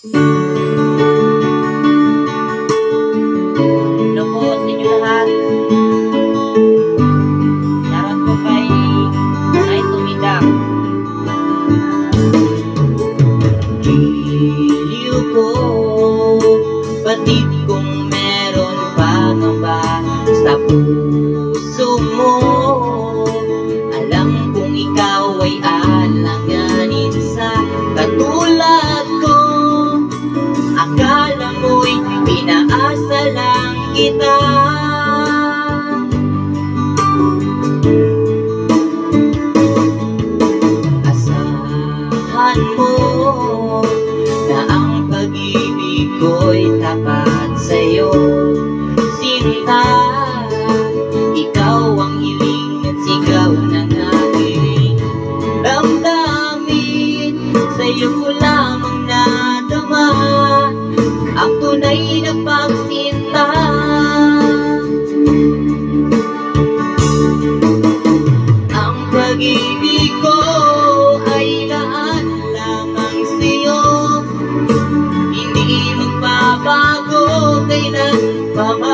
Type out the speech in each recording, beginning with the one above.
Hello po sa inyo lahat. Shoutout po kay Nay Tumidak. Giliw ko, batid kung meron pangamba sa puso mo. Alam kong ikaw ay alanganin sa katulad ko. Akala mo'y pinaasa lang kita. Asahan mo na ang pag-ibig ko'y tapat sa'yo, sinta. Ikaw ang hiling at sigaw ng aking damdamin. Sa'yo ko lamang nadama ang tunay na pagsinta. Ang pag-ibig ko ay lahat lamang sa'yo, hindi magbabago kailanman.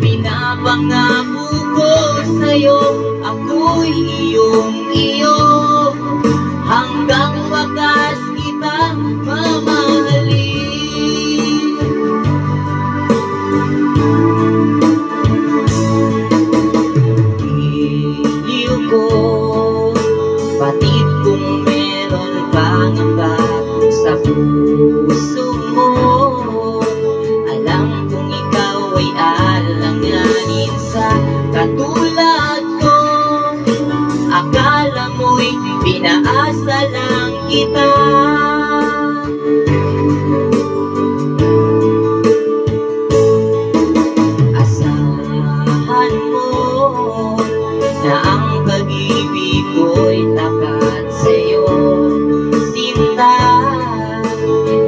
Pinapangako ko sa'yo, ako'y iyong-iyo, hanggang wakas kitang mamahalin. Giliw ko, batid kung meron pangamba sa puso mo. Alam kong ikaw ay alanganin sa katulad ko. Akala mo'y pinaasa lang kita. Asahan mo na ang pag-ibig ko'y tapat sa'yo, sinta.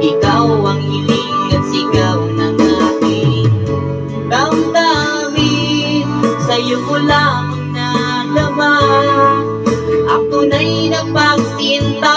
Ikaw ang hiling at sigaw ng aking damdamin. Sa'yo ko lamang nadama ang tunay na pagsinta.